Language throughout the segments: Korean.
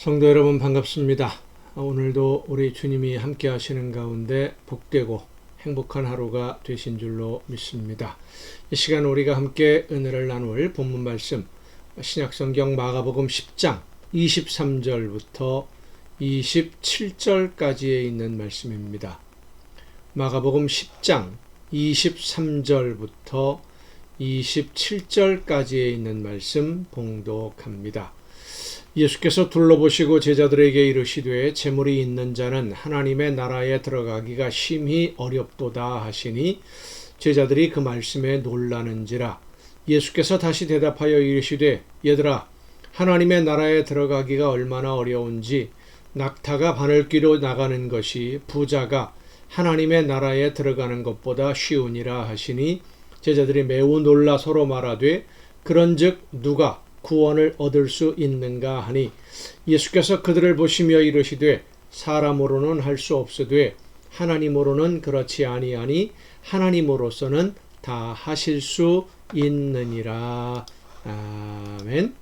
성도 여러분 반갑습니다. 오늘도 우리 주님이 함께 하시는 가운데 복되고 행복한 하루가 되신 줄로 믿습니다. 이 시간 우리가 함께 은혜를 나눌 본문 말씀 신약성경 마가복음 10장 23절부터 27절까지에 있는 말씀입니다. 마가복음 10장 23절부터 27절까지에 있는 말씀 봉독합니다. 예수께서 둘러보시고 제자들에게 이르시되 재물이 있는 자는 하나님의 나라에 들어가기가 심히 어렵도다 하시니 제자들이 그 말씀에 놀라는지라. 예수께서 다시 대답하여 이르시되 얘들아, 하나님의 나라에 들어가기가 얼마나 어려운지 낙타가 바늘귀로 나가는 것이 부자가 하나님의 나라에 들어가는 것보다 쉬우니라 하시니 제자들이 매우 놀라 서로 말하되 그런즉 누가 구원을 얻을 수 있는가 하니 예수께서 그들을 보시며 이르시되 사람으로는 할 수 없으되 하나님으로는 그렇지 아니하니 하나님으로서는 다 하실 수 있느니라. 아멘.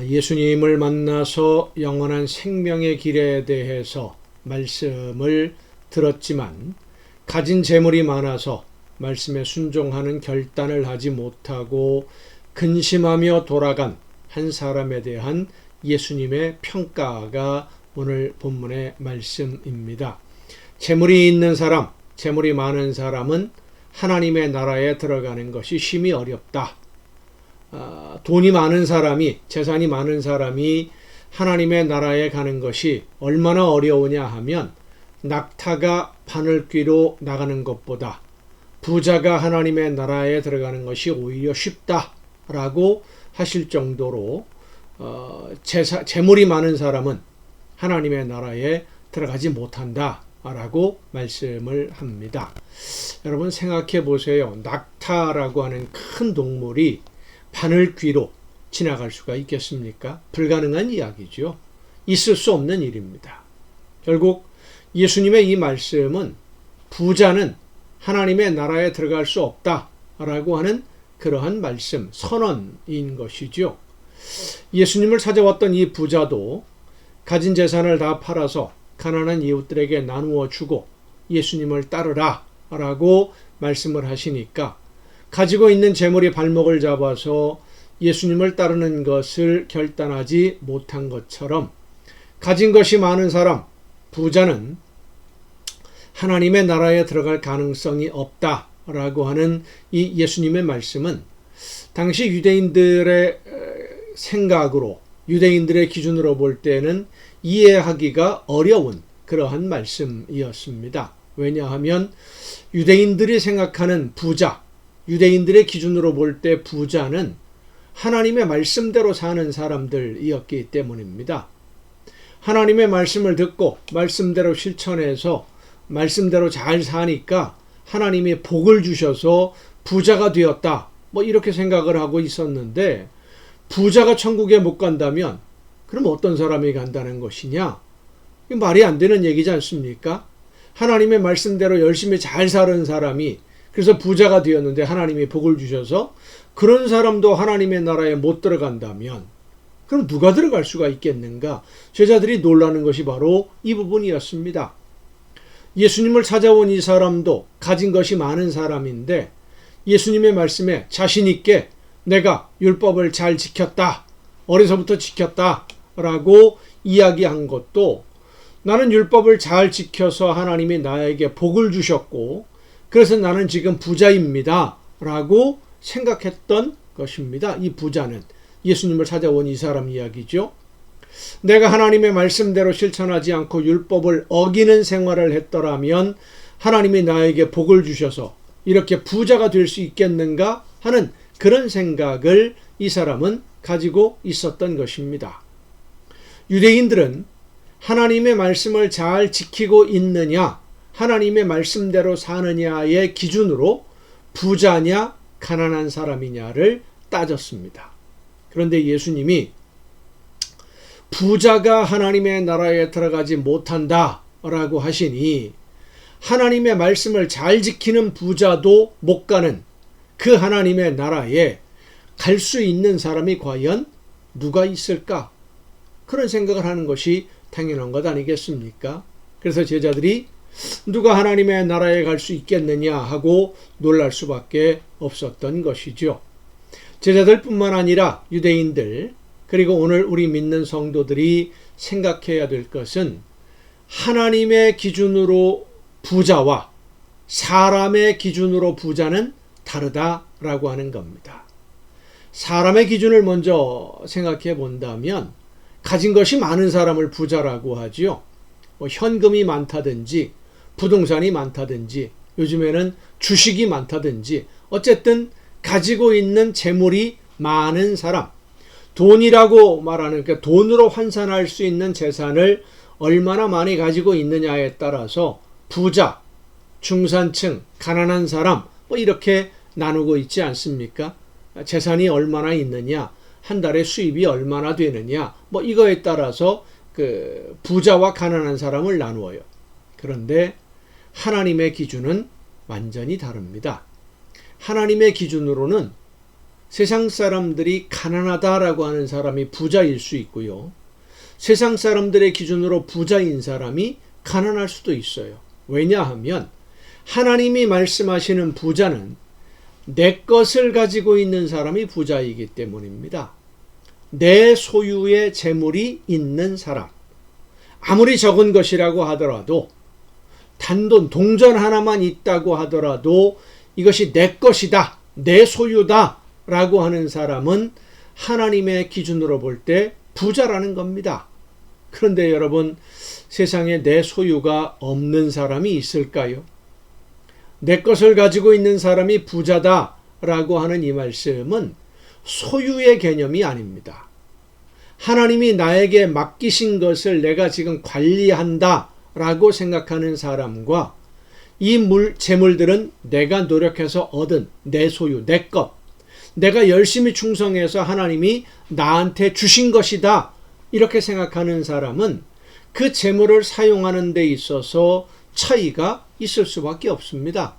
예수님을 만나서 영원한 생명의 길에 대해서 말씀을 들었지만 가진 재물이 많아서 말씀에 순종하는 결단을 하지 못하고 근심하며 돌아간 한 사람에 대한 예수님의 평가가 오늘 본문의 말씀입니다. 재물이 있는 사람, 재물이 많은 사람은 하나님의 나라에 들어가는 것이 심히 어렵다. 돈이 많은 사람이, 재산이 많은 사람이 하나님의 나라에 가는 것이 얼마나 어려우냐 하면 낙타가 바늘귀로 나가는 것보다 부자가 하나님의 나라에 들어가는 것이 오히려 쉽다 라고 하실 정도로 재물이 많은 사람은 하나님의 나라에 들어가지 못한다 라고 말씀을 합니다. 여러분 생각해 보세요. 낙타라고 하는 큰 동물이 바늘귀로 지나갈 수가 있겠습니까? 불가능한 이야기죠. 있을 수 없는 일입니다. 결국 예수님의 이 말씀은 부자는 하나님의 나라에 들어갈 수 없다라고 하는 그러한 말씀, 선언인 것이죠. 예수님을 찾아왔던 이 부자도 가진 재산을 다 팔아서 가난한 이웃들에게 나누어 주고 예수님을 따르라 라고 말씀을 하시니까 가지고 있는 재물이 발목을 잡아서 예수님을 따르는 것을 결단하지 못한 것처럼 가진 것이 많은 사람, 부자는 하나님의 나라에 들어갈 가능성이 없다라고 하는 이 예수님의 말씀은 당시 유대인들의 생각으로, 유대인들의 기준으로 볼 때는 이해하기가 어려운 그러한 말씀이었습니다. 왜냐하면 유대인들이 생각하는 부자, 유대인들의 기준으로 볼 때 부자는 하나님의 말씀대로 사는 사람들이었기 때문입니다. 하나님의 말씀을 듣고 말씀대로 실천해서 말씀대로 잘 사니까 하나님이 복을 주셔서 부자가 되었다. 이렇게 생각을 하고 있었는데 부자가 천국에 못 간다면 그럼 어떤 사람이 간다는 것이냐? 말이 안 되는 얘기지 않습니까? 하나님의 말씀대로 열심히 잘 사는 사람이 그래서 부자가 되었는데 하나님이 복을 주셔서 그런 사람도 하나님의 나라에 못 들어간다면 그럼 누가 들어갈 수가 있겠는가? 제자들이 놀라는 것이 바로 이 부분이었습니다. 예수님을 찾아온 이 사람도 가진 것이 많은 사람인데 예수님의 말씀에 자신 있게 내가 율법을 잘 지켰다, 어려서부터 지켰다 라고 이야기한 것도 나는 율법을 잘 지켜서 하나님이 나에게 복을 주셨고 그래서 나는 지금 부자입니다 라고 생각했던 것입니다. 이 부자는 예수님을 찾아온 이 사람 이야기죠. 내가 하나님의 말씀대로 실천하지 않고 율법을 어기는 생활을 했더라면 하나님이 나에게 복을 주셔서 이렇게 부자가 될 수 있겠는가 하는 그런 생각을 이 사람은 가지고 있었던 것입니다. 유대인들은 하나님의 말씀을 잘 지키고 있느냐, 하나님의 말씀대로 사느냐의 기준으로 부자냐, 가난한 사람이냐를 따졌습니다. 그런데 예수님이 부자가 하나님의 나라에 들어가지 못한다 라고 하시니 하나님의 말씀을 잘 지키는 부자도 못 가는 그 하나님의 나라에 갈 수 있는 사람이 과연 누가 있을까 그런 생각을 하는 것이 당연한 것 아니겠습니까? 그래서 제자들이 누가 하나님의 나라에 갈 수 있겠느냐 하고 놀랄 수밖에 없었던 것이죠. 제자들뿐만 아니라 유대인들, 그리고 오늘 우리 믿는 성도들이 생각해야 될 것은 하나님의 기준으로 부자와 사람의 기준으로 부자는 다르다라고 하는 겁니다. 사람의 기준을 먼저 생각해 본다면 가진 것이 많은 사람을 부자라고 하지요. 현금이 많다든지 부동산이 많다든지 요즘에는 주식이 많다든지 어쨌든 가지고 있는 재물이 많은 사람, 돈이라고 말하는, 그러니까 돈으로 환산할 수 있는 재산을 얼마나 많이 가지고 있느냐에 따라서 부자, 중산층, 가난한 사람 이렇게 나누고 있지 않습니까? 재산이 얼마나 있느냐, 한 달에 수입이 얼마나 되느냐 이거에 따라서 그 부자와 가난한 사람을 나누어요. 그런데 하나님의 기준은 완전히 다릅니다. 하나님의 기준으로는 세상 사람들이 가난하다라고 하는 사람이 부자일 수 있고요. 세상 사람들의 기준으로 부자인 사람이 가난할 수도 있어요. 왜냐하면 하나님이 말씀하시는 부자는 내 것을 가지고 있는 사람이 부자이기 때문입니다. 내 소유의 재물이 있는 사람, 아무리 적은 것이라고 하더라도 단돈, 동전 하나만 있다고 하더라도 이것이 내 것이다, 내 소유다 라고 하는 사람은 하나님의 기준으로 볼 때 부자라는 겁니다. 그런데 여러분, 세상에 내 소유가 없는 사람이 있을까요? 내 것을 가지고 있는 사람이 부자다라고 하는 이 말씀은 소유의 개념이 아닙니다. 하나님이 나에게 맡기신 것을 내가 지금 관리한다라고 생각하는 사람과 이 재물들은 내가 노력해서 얻은 내 소유, 내 것, 내가 열심히 충성해서 하나님이 나한테 주신 것이다 이렇게 생각하는 사람은 그 재물을 사용하는 데 있어서 차이가 있을 수밖에 없습니다.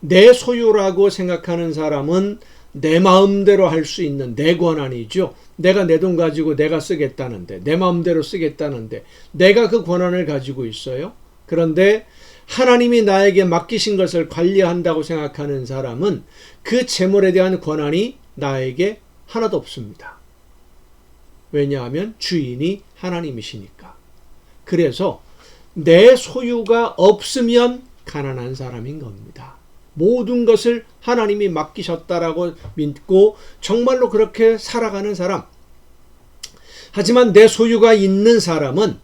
내 소유라고 생각하는 사람은 내 마음대로 할 수 있는 내 권한이죠. 내가 내 돈 가지고 내가 쓰겠다는데, 내 마음대로 쓰겠다는데 내가 그 권한을 가지고 있어요. 그런데 하나님이 나에게 맡기신 것을 관리한다고 생각하는 사람은 그 재물에 대한 권한이 나에게 하나도 없습니다. 왜냐하면 주인이 하나님이시니까. 그래서 내 소유가 없으면 가난한 사람인 겁니다. 모든 것을 하나님이 맡기셨다라고 믿고 정말로 그렇게 살아가는 사람. 하지만 내 소유가 있는 사람은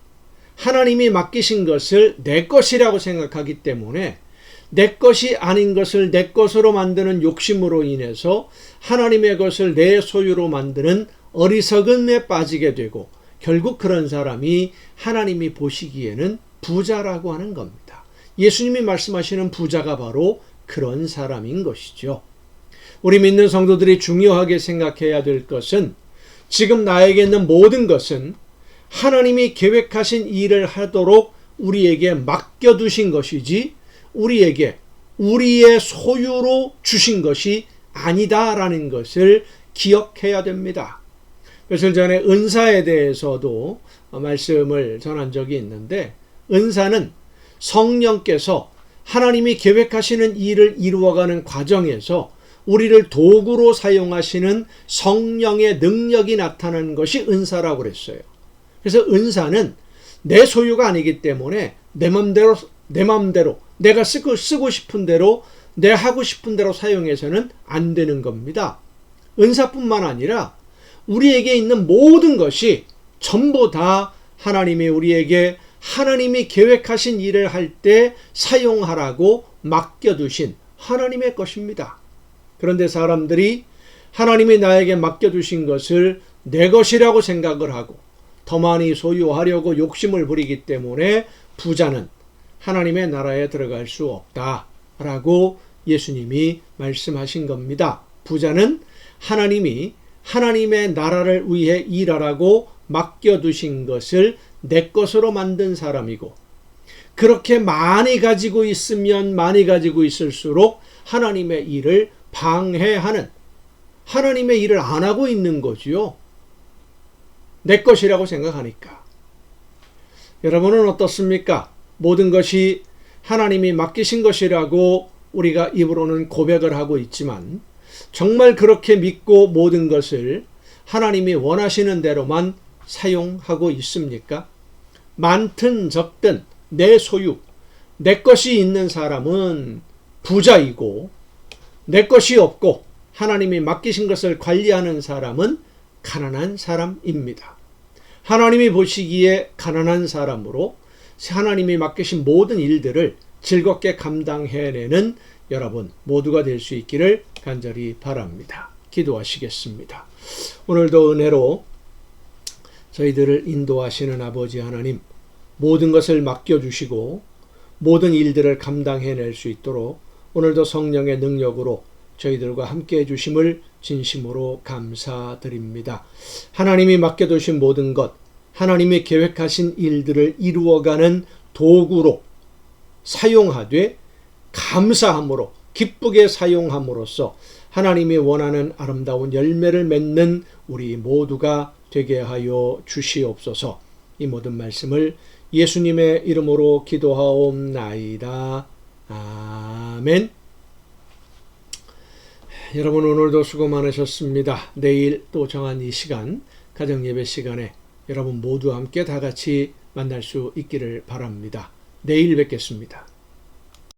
하나님이 맡기신 것을 내 것이라고 생각하기 때문에 내 것이 아닌 것을 내 것으로 만드는 욕심으로 인해서 하나님의 것을 내 소유로 만드는 어리석음에 빠지게 되고 결국 그런 사람이 하나님이 보시기에는 부자라고 하는 겁니다. 예수님이 말씀하시는 부자가 바로 그런 사람인 것이죠. 우리 믿는 성도들이 중요하게 생각해야 될 것은 지금 나에게 있는 모든 것은 하나님이 계획하신 일을 하도록 우리에게 맡겨두신 것이지 우리에게 우리의 소유로 주신 것이 아니다라는 것을 기억해야 됩니다. 며칠 전에 은사에 대해서도 말씀을 전한 적이 있는데 은사는 성령께서 하나님이 계획하시는 일을 이루어가는 과정에서 우리를 도구로 사용하시는 성령의 능력이 나타나는 것이 은사라고 그랬어요. 그래서 은사는 내 소유가 아니기 때문에 내 맘대로 내가 쓰고 싶은 대로 내 하고 싶은 대로 사용해서는 안 되는 겁니다. 은사뿐만 아니라 우리에게 있는 모든 것이 전부 다 하나님이 우리에게 하나님이 계획하신 일을 할 때 사용하라고 맡겨두신 하나님의 것입니다. 그런데 사람들이 하나님이 나에게 맡겨두신 것을 내 것이라고 생각을 하고 더 많이 소유하려고 욕심을 부리기 때문에 부자는 하나님의 나라에 들어갈 수 없다라고 예수님이 말씀하신 겁니다. 부자는 하나님이 하나님의 나라를 위해 일하라고 맡겨두신 것을 내 것으로 만든 사람이고 그렇게 많이 가지고 있으면 많이 가지고 있을수록 하나님의 일을 방해하는 하나님의 일을 안 하고 있는 거지요. 내 것이라고 생각하니까. 여러분은 어떻습니까? 모든 것이 하나님이 맡기신 것이라고 우리가 입으로는 고백을 하고 있지만 정말 그렇게 믿고 모든 것을 하나님이 원하시는 대로만 사용하고 있습니까? 많든 적든 내 소유, 내 것이 있는 사람은 부자이고 내 것이 없고 하나님이 맡기신 것을 관리하는 사람은 가난한 사람입니다. 하나님이 보시기에 가난한 사람으로 하나님이 맡기신 모든 일들을 즐겁게 감당해내는 여러분 모두가 될 수 있기를 간절히 바랍니다. 기도하시겠습니다. 오늘도 은혜로 저희들을 인도하시는 아버지 하나님, 모든 것을 맡겨주시고 모든 일들을 감당해낼 수 있도록 오늘도 성령의 능력으로 저희들과 함께 해주심을 진심으로 감사드립니다. 하나님이 맡겨두신 모든 것, 하나님이 계획하신 일들을 이루어가는 도구로 사용하되 감사함으로 기쁘게 사용함으로써 하나님이 원하는 아름다운 열매를 맺는 우리 모두가 되게 하여 주시옵소서. 이 모든 말씀을 예수님의 이름으로 기도하옵나이다. 아멘. 여러분 오늘도 수고 많으셨습니다. 내일 또 정한 이 시간 가정예배 시간에 여러분 모두 함께 다 같이 만날 수 있기를 바랍니다. 내일 뵙겠습니다.